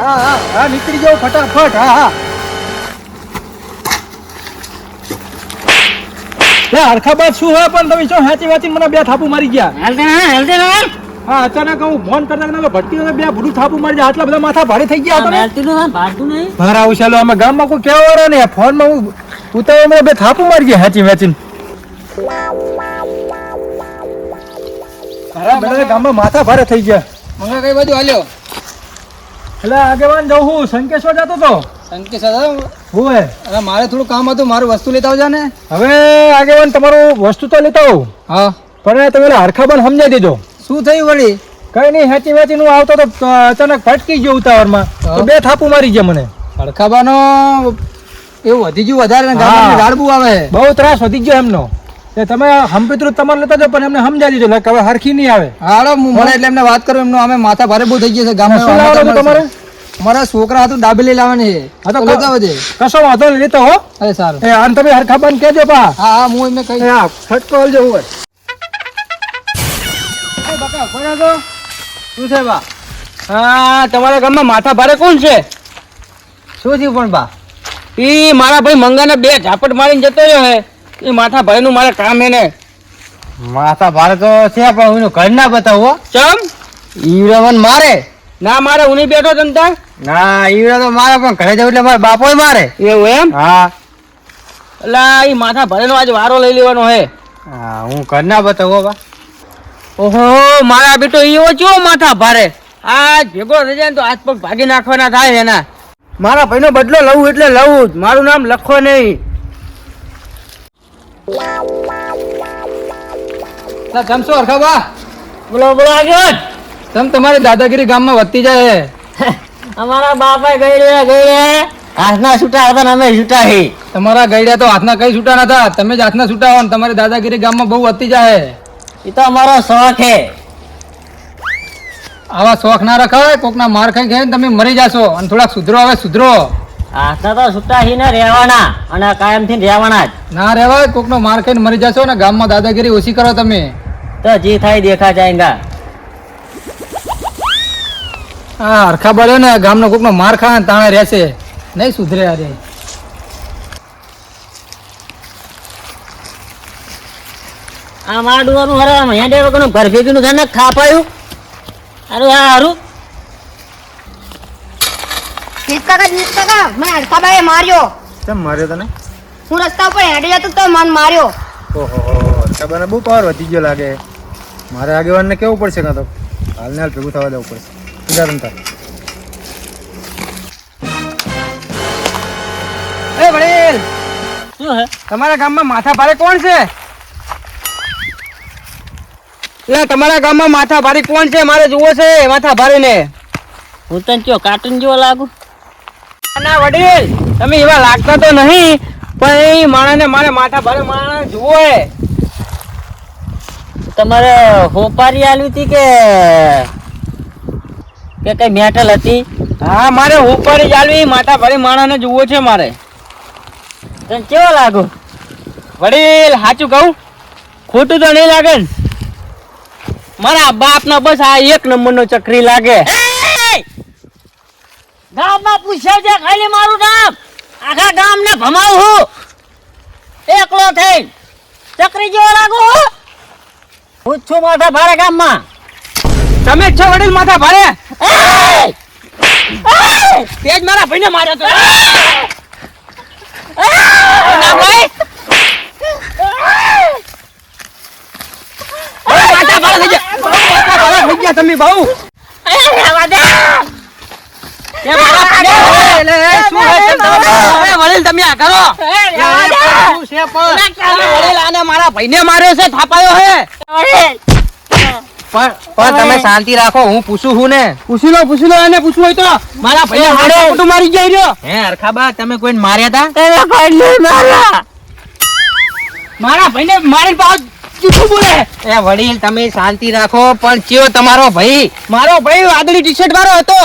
હા હા હા નીકળી જાઓ ફટાફટ. હા હા લે હરખાબાદ શું હે પણ તમે શું હાચી વાચી મને બે થાપુ મારી ગયા. હા અચાનક હું ફોન કરતા તમે ભટકી બે ભૂલું થાપુ મારી ગયા. આટલા બધા માથા ભારે થઈ ગયા તમે. ભાર આવું ચાલો અમે ગામમાં કોઈ કેવા વાળા ને ફોનમાં હું ઉતાવળમાં બે થાપુ મારી ગયા હાચી વાચીને. ગામમાં માથા ભારે થઈ ગયા. મંગા કઈ બાજુ હાલ્યો? એટલે આગેવાન જાઉં હું સંકેશ્વર જતો તો. સંકેશ્વર હોય અરે મારે થોડું કામ હતું, મારું વસ્તુ લેતા આવજા ને. હવે આગેવાન તમારું વસ્તુ તો લેતા આવું. હા પણ તમે હરખાબાન સમજાઈ દેજો. શું થયું વળી? કઈ નહીં હાચી વાચી નું આવતો તો અચાનક ફટકી ગયો ઉતાવળમાં તો બે થાપુ મારી ગયા મને. હરખાબાનો એવું વધી ગયું વધારે ને ગામમાં ગાડબું આવે. બહુ ત્રાસ વધી ગયો એમનો. તમે હંપિત્રું તમારે લેતા જાઓ પણ એમને સમજાવી દીધો હવે હરખી નહીં આવે. હાલો હું મળે એટલે એમને વાત કરું. એમનો અમે માથા ભારે બહુ થઈ ગયા છે ગામમાં. શું લાવવાનું તમારે? મારા છોકરા હતું દાબેલી લાવવાની છે. હા તો લેતા આવજે. કશો વાંધો નહીં લેતો હો. અરે સારું. એ આમ તમે હરખાબાન કહેજો પા. હા હા હું એમને કહી. હા ફટકો હાલજો હોય. બકા કોણ હતો? શું છે બા? હા તમારા ગામમાં માથા ભારે કોણ છે? શું થયું પણ બા? ઈ મારા ભાઈ મંગાને બે ઝાપટ મારીને જતો રહ્યો હે. એ માથા ભાઈ નું મારે કામ હે ને. માથા ભારે તો છે પણ એનું ઘર ના બતાવો. ચમ ઈવરાવન મારે ના મારે હું નહીં બેઠો જનતા. ના ઈવરા તો મારે પણ ઘરે જવું એટલે મારા બાપો મારે. એવું એમ? હા એટલે ઈ માથા ભારે નો આજે વારો લઈ લેવાનો હે. હા હું ઘર ના બતાવો બા. ઓહો મારા બેટો ઈવો ચો માથા ભારે. આ ભેગો થઈ જાય ને તો હાથ પગ ભાગી નાખવાના થાય એના. મારા ભાઈનો બદલો લઉં એટલે લઉં જ. મારું નામ લખો નહીં. જમશો હરખાબા? બોલો બોલો આગળ. તમ તમારી દાદાગીરી ગામમાં વધતી જાય. અમારા બાપા ગઈ હાથના છૂટા હતા ને અમે છૂટા હી. તમારા ગઈડા તો હાથના કઈ છૂટા નતા, તમે જ હાથના છૂટા હો ને તમારી દાદાગીરી ગામમાં બહુ વધતી જાય. એ તો અમારો શોખ હે. આવા શોખ ના રખાય. કોકના માર ખાઈ ગયા ને તમે મરી જાશો. અને થોડાક સુધરો હવે સુધરો. હાથના તો છૂટા હી ને રહેવાના અને કાયમ થી રહેવાના જ. ના રહેવાય. કોકનો માર ખાઈને મરી જાશો ને ગામમાં દાદાગીરી ઓછી કરો તમે. તો જી થાય દેખા જાયગા. હા હરખા બળ્યો ને ગામનો કોકનો માર ખાય ને તાણે રહેશે નહીં સુધરે. અરે આ મારા ડુવાનું હરે હેડે વગરનું ઘર ભેગીનું છે ને ખાપાયું. હારું હા હારું. કાકા મને હરખાબાએ માર્યો. કેમ માર્યો તને? હું રસ્તા ઉપર હેડી જતો તો મને માર્યો. ઓહો હરખાબાને બહુ પાવર વધી ગયો લાગે. મારે આગેવાનને કેવું પડશે કાં તો હાલ ને હાલ ભેગું થવા દેવું પડશે. ઉદાહરણ એ વડીલ શું હે? તમારા ગામમાં માથા ભારે કોણ છે? એટલે તમારા ગામમાં માથા ભારે કોણ છે? મારે જોવો છે માથા ભારે ને. હું તને કયો કાર્ટૂન જેવો લાગુ? ના વડીલ તમે એવા લાગતા તો નહીં પણ એ માણસને મારે માથા ભારે માણસ જોવો હે. તમારે હોપારી આલી હતી કે કઈ મેટલ હતી? હા મારે હોપારી આલવી માથા ભારે માણસને જોવો છે મારે. તને કેવો લાગુ? વડીલ સાચું કહું ખોટું તો નહીં લાગે ને? મારા બાપ ના બસ આ એક નંબર નો ચકરી લાગે. ગામમાં પૂછ્યા છે ખાલી મારું નામ. આખા ગામ ને ભમાવું હું એકલો થઈ. ચકરી જેવો લાગુ હું છું માથા ભારે ગામમાં. તમે જ છો વડીલ માથા ભારે? તેજ મારા ભાઈને માર્યો તો. માથા ભારે થઈ ગયા તમે બહુ. વડીલ તમે આ કરો. મારા ભાઈને માર્યો છે થાપાયો હે. પણ તમે શાંતિ રાખો. હું પૂછું છું ને. પૂછી લો એને પૂછવું હોય તો. મારા ભાઈને માર્યો મારી જાય રહ્યો. હે હરખાબા તમે કોઈને માર્યા હતા? તમે કોઈ નહીં માર્યા. મારા ભાઈને મારી પાછો જૂઠું બોલે. એ વડીલ તમે શાંતિ રાખો. પણ ચિયો તમારો ભાઈ? મારો ભાઈ વાદળી ટી શર્ટ વાળો હતો.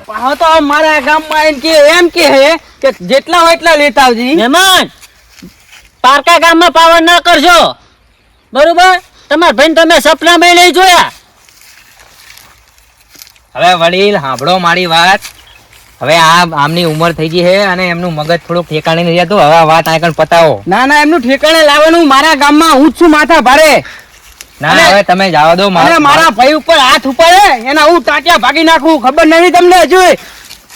પાહો તો મારા ગામમાં એમ કે હે કે જેટલા હોય એટલા લેતા આવજી. મહેમાન પારકા ગામમાં પાવર ના કરજો બરોબર. તમારા ભાઈને તમે સપનામાં નહીં જોયા. હવે વડીલ સાંભળો મારી વાત. હવે આમની ઉંમર થઈ ગઈ છે અને એમનું મગજ થોડુંક ઠેકાણે નહીં રહેતું. હવે આ વાત આગળ પતાવો. ના ના એમનું ઠેકાણે લાવવાનું મારા ગામમાં હું જ છું માથા ભારે. ના હવે તમે જવા દો. અને મારા ભાઈ ઉપર હાથ ઉપાડે એના હું ટાટિયા ભાગી નાખું. ખબર નહીં તમને હજુ.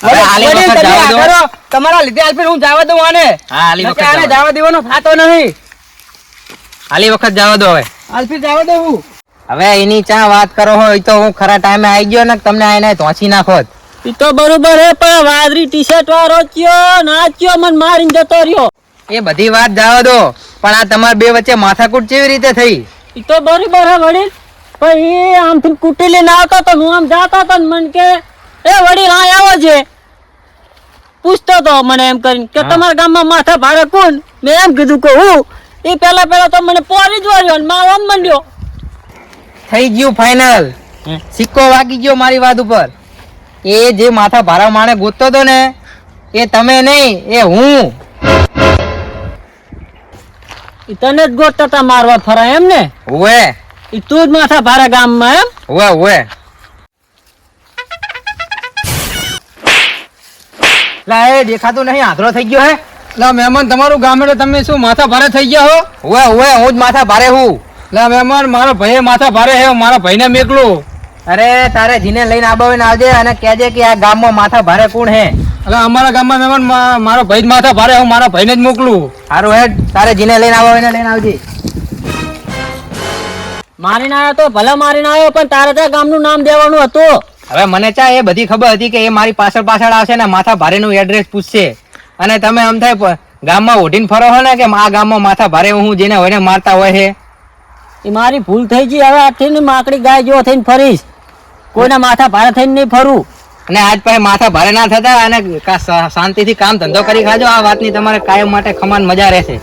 હવે આલી વડીલ, વખત તમે જવા આ દો. કરો. તમારા લીધે આલ્ફિર હું જવા દઉં આને. હા, આલી વખત નકર આને જવા દો. જવા દેવાનો થાતો નહીં. આલી વખત જવા દો. હવે આલ્ફિર જવા દઉં હું. હવે એની ચા વાત કરો હોય તો હું ખરા ટાઈમે આવી ગયો ને તમને આઈને ધોંચી નાખોત. ઈ તો બરોબર હે પણ વાદળી ટી-શર્ટ વાળો કયો નાચ્યો મને મારીને જતો રહ્યો. એ બધી વાત જવા દો. પણ આ તમારા બે વચ્ચે માથાકૂટ કેવી રીતે થઈ? ઈ તો બરોબર હે વડીલ પણ એ આમથી કુટી લઈને આવતો તો હું આમ જાતો તો ને મને કે એ વડીલ આ આવો છે પૂછતો તો મને એમ કરીને કે તમારા ગામમાં માથા ભારે કોણ. મેં એમ કીધું કે હું. એ પેલા તો મને પોરી જ વાળ્યો અને મારો આમ મંડ્યો. થઈ ગયું ફાઇનલ. સિક્કો વાગી ગયો મારી વાત ઉપર. એ જે માથા ભારા માણે ગોતતો તો ને એ તમે નહીં એ હું. ઈ તને જ ગોતતા તા મારવા ફરા એમ ને. ઓવે ઈ તું જ માથા ભારે ગામમાં એમ. ઓવે ઓવે. લા એ દેખાતું નહીં આંધળો થઈ ગયો હે. લા મહેમાન તમારું ગામ એટલે તમે શું માથા ભારે થઈ ગયા હો? ઓવે ઓવે હું જ માથા ભારે હું. લા મહેમાન મારો ભાઈ માથા ભારે હે, મારા ભાઈને મેકલું. અરે તારે જીને લઈને આવો ને આવજે અને કહેજે કે આ ગામમાં માથા ભારે કોણ હે. એટલે અમારા ગામમાં મહેમાન મારો ભાઈ જ માથા ભારે, હું મારા ભાઈને જ મોકલું. સારું હેડ તારે જીને લઈને આવો એને લઈને આવજે. મારીને આવ્યો તો ભલે મારીને આવ્યો પણ તારે ત્યાં ગામનું નામ દેવાનું હતું. હવે મને ચા એ બધી ખબર હતી કે એ મારી પાછળ આવશે ને માથા ભારેનું એડ્રેસ પૂછશે અને તમે આમ થાય ગામમાં ઓઢીને ફરો છો ને કે આ ગામમાં માથા ભારે હું જેને હોય ને મારતા હોય છે. એ મારી ભૂલ થઈ ગઈ. હવે આથી માકડી ગાય જેવો થઈને ફરીશ. કોઈના માથા ભારે થઈને નહીં ફરું. અને આજ પછી માથા ભારે ના થતા અને શાંતિથી કામ ધંધો કરી ખાજો. આ વાતની તમારે કાયમ માટે ખમાન મજા રહેશે.